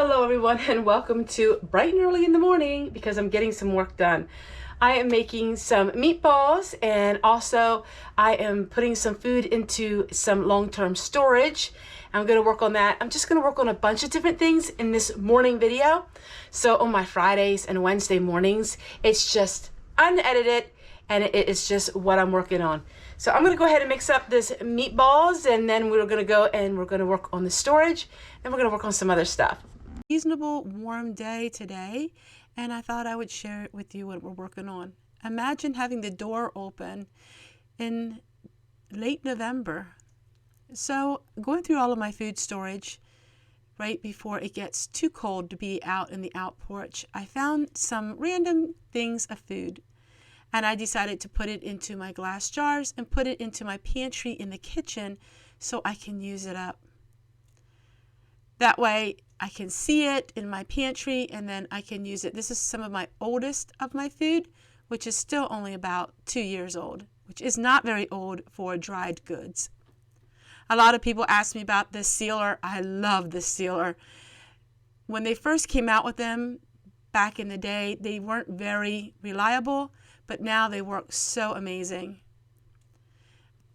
Hello everyone and welcome to bright and early in the morning because I'm getting some work done. I am making some meatballs and also I am putting some food into some long-term storage. I'm going to work on that. I'm just going to work on a bunch of different things in this morning video. So on my Fridays and Wednesday mornings, it's just unedited and it is just what I'm working on. So I'm going to go ahead and mix up this meatballs and then we're going to go and we're going to work on the storage and we're going to work on some other stuff. Reasonable warm day today, and I thought I would share it with you what we're working on. Imagine having the door open in late November. So going through all of my food storage right before it gets too cold to be out in the out porch, I found some random things of food. And I decided to put it into my glass jars and put it into my pantry in the kitchen so I can use it up. That way I can see it in my pantry and then I can use it. This is some of my oldest of my food, which is still only about 2 years old, which is not very old for dried goods. A lot of people ask me about this sealer. I love this sealer. When they first came out with them back in the day, they weren't very reliable, but now they work so amazing.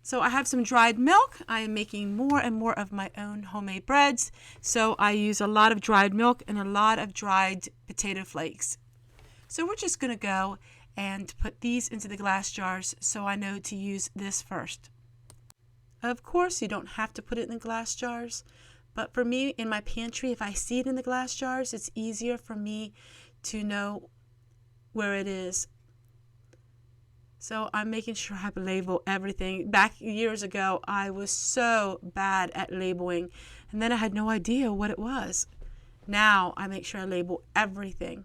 So I have some dried milk. I am making more and more of my own homemade breads. So I use a lot of dried milk and a lot of dried potato flakes. So we're just going to go and put these into the glass jars so I know to use this first. Of course, you don't have to put it in the glass jars, but for me in my pantry, if I see it in the glass jars, it's easier for me to know where it is. So I'm making sure I label everything. Back years ago, I was so bad at labeling, and then I had no idea what it was. Now I make sure I label everything.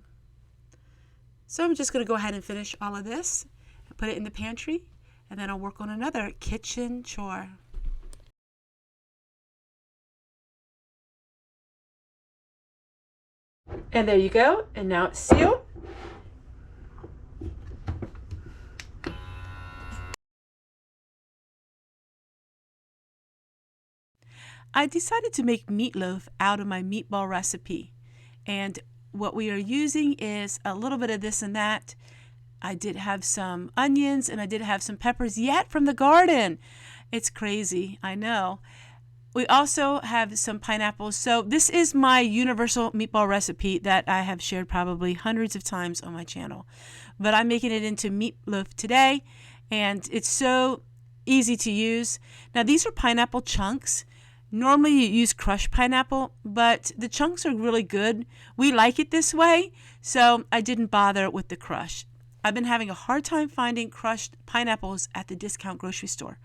So I'm just going to go ahead and finish all of this, and put it in the pantry, and then I'll work on another kitchen chore. And there you go, and now it's sealed. I decided to make meatloaf out of my meatball recipe, and what we are using is a little bit of this and that. I did have some onions and I did have some peppers yet from the garden. It's crazy, I know. We also have some pineapples. So this is my universal meatball recipe that I have shared probably hundreds of times on my channel, but I'm making it into meatloaf today, and it's so easy to use. Now these are pineapple chunks. Normally you use crushed pineapple, but the chunks are really good. We like it this way, so I didn't bother with the crush. I've been having a hard time finding crushed pineapples at the discount grocery store,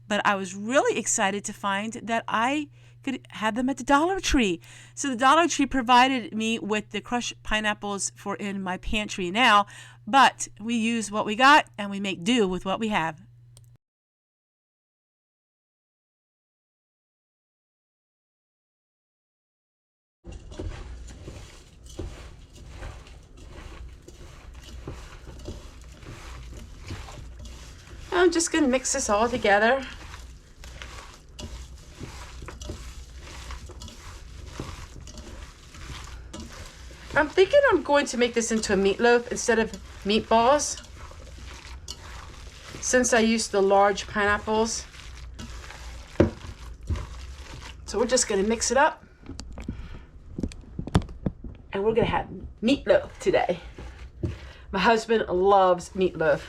but I was really excited to find that I could have them at the Dollar Tree. So the Dollar Tree provided me with the crushed pineapples for in my pantry now, but we use what we got and we make do with what we have. I'm just going to mix this all together. I'm thinking I'm going to make this into a meatloaf instead of meatballs, since I used the large pineapples. So we're just going to mix it up, and we're going to have meatloaf today. My husband loves meatloaf.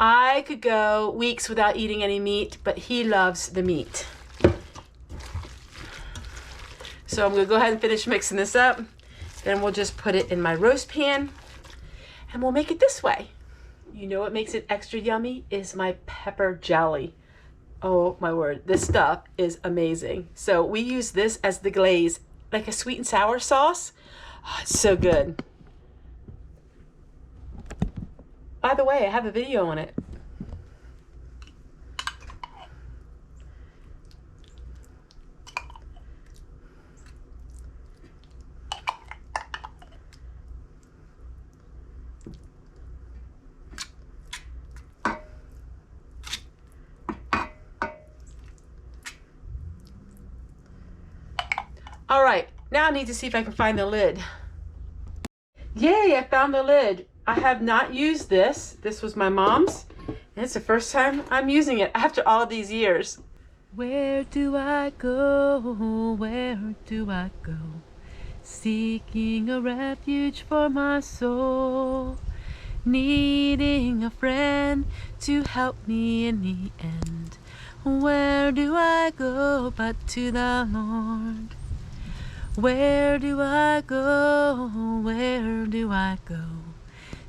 I could go weeks without eating any meat, but he loves the meat. So I'm going to go ahead and finish mixing this up. Then we'll just put it in my roast pan, and we'll make it this way. You know what makes it extra yummy is my pepper jelly. Oh my word, this stuff is amazing. So we use this as the glaze, like a sweet and sour sauce. Oh, it's so good. By the way, I have a video on it. All right, Now I need to see if I can find the lid. Yay, I found the lid. I have not used this. This was my mom's, and it's the first time I'm using it after all of these years. Where do I go? Where do I go? Seeking a refuge for my soul. Needing a friend to help me in the end. Where do I go but to the Lord? Where do I go? Where do I go?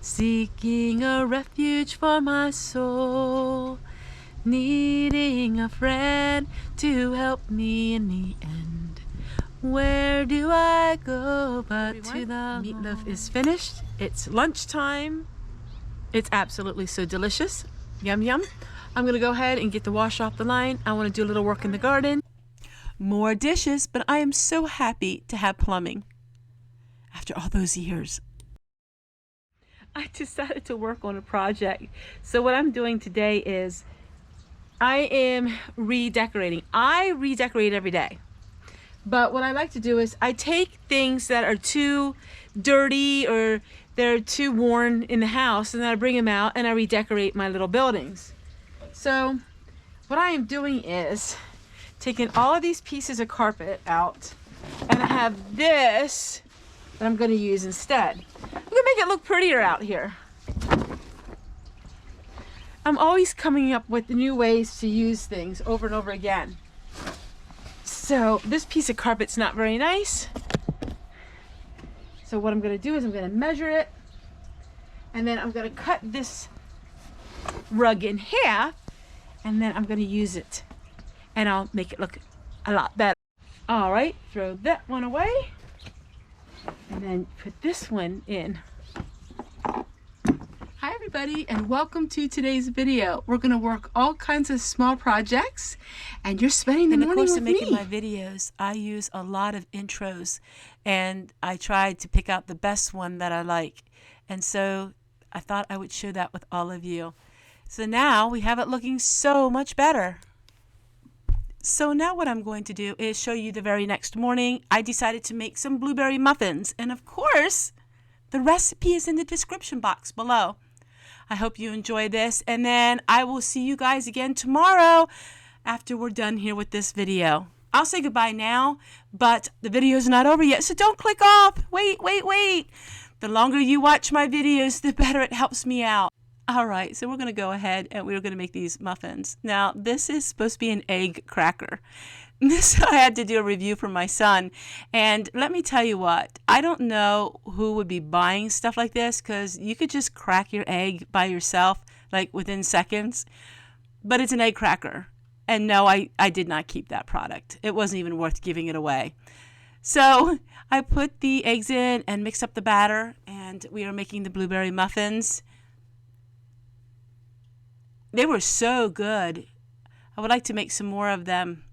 Seeking a refuge for my soul. Needing a friend to help me in the end. Where do I go but to the Lord? Meatloaf is finished. It's lunchtime. It's absolutely so delicious. Yum, yum. I'm going to go ahead and get the wash off the line. I want to do a little work in the garden. More dishes, but I am so happy to have plumbing after all those years. I decided to work on a project. So what I'm doing today is I am redecorating. I redecorate every day. But what I like to do is I take things that are too dirty or they're too worn in the house, and then I bring them out and I redecorate my little buildings. So what I am doing is taking all of these pieces of carpet out, and I have this that I'm going to use instead. I'm going to make it look prettier out here. I'm always coming up with new ways to use things over and over again. So this piece of carpet's not very nice. So what I'm going to do is I'm going to measure it, and then I'm going to cut this rug in half, and then I'm going to use it, and I'll make it look a lot better. All right, throw that one away, and then put this one in. Hi everybody, and welcome to today's video. We're going to work all kinds of small projects, and you're spending the morning with me. In the course of making my videos, I use a lot of intros, and I tried to pick out the best one that I like. And so I thought I would show that with all of you. So now we have it looking so much better. So now what I'm going to do is show you the very next morning. I decided to make some blueberry muffins, and of course, the recipe is in the description box below. I hope you enjoy this, and then I will see you guys again tomorrow after we're done here with this video. I'll say goodbye now, but the video's not over yet, so don't click off. Wait. The longer you watch my videos, the better it helps me out. All right, so we're going to go ahead and we're going to make these muffins. Now, this is supposed to be an egg cracker. This I had to do a review for my son, and let me tell you what, I don't know who would be buying stuff like this, because you could just crack your egg by yourself like within seconds, but it's an egg cracker, and no, I did not keep that product. It wasn't even worth giving it away. So I put the eggs in and mixed up the batter, and we are making the blueberry muffins. They were so good. I would like to make some more of them.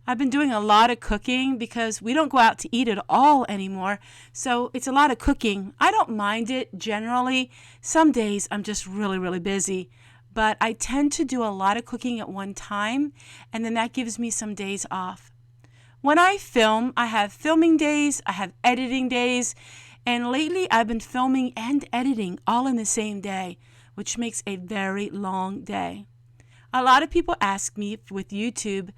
I've been doing a lot of cooking because we don't go out to eat at all anymore. So it's a lot of cooking. I don't mind it generally. Some days I'm just really busy. But I tend to do a lot of cooking at one time, and then that gives me some days off. When I film, I have filming days, I have editing days, and lately I've been filming and editing all in the same day, which makes a very long day. A lot of people ask me with YouTube,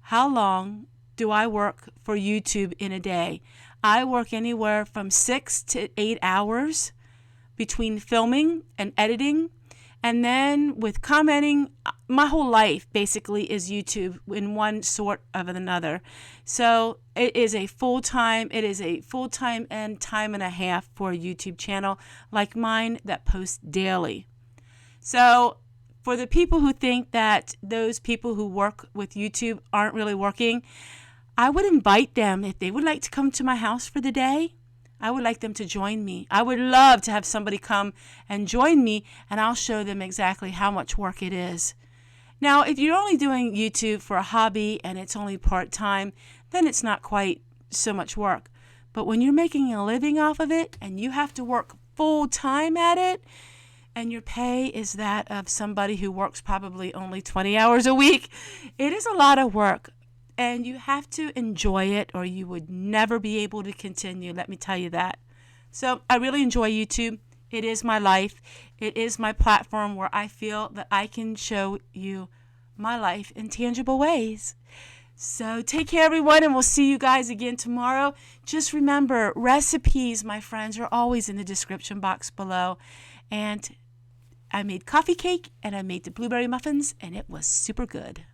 how long do I work for YouTube in a day? I work anywhere from 6 to 8 hours between filming and editing. And then with commenting, my whole life basically is YouTube in one sort of another. So it is a full-time and time and a half for a YouTube channel like mine that posts daily. So for the people who think that those people who work with YouTube aren't really working, I would invite them, if they would like to come to my house for the day, I would like them to join me. I would love to have somebody come and join me, and I'll show them exactly how much work it is. Now, if you're only doing YouTube for a hobby and it's only part-time, then it's not quite so much work. But when you're making a living off of it and you have to work full-time at it, and your pay is that of somebody who works probably only 20 hours a week, it is a lot of work. and you have to enjoy it or you would never be able to continue, let me tell you that. So I really enjoy YouTube. It is my life. It is my platform where I feel that I can show you my life in tangible ways. So take care, everyone, and we'll see you guys again tomorrow. Just remember, recipes, my friends, are always in the description box below. And I made coffee cake and I made the blueberry muffins, and it was super good.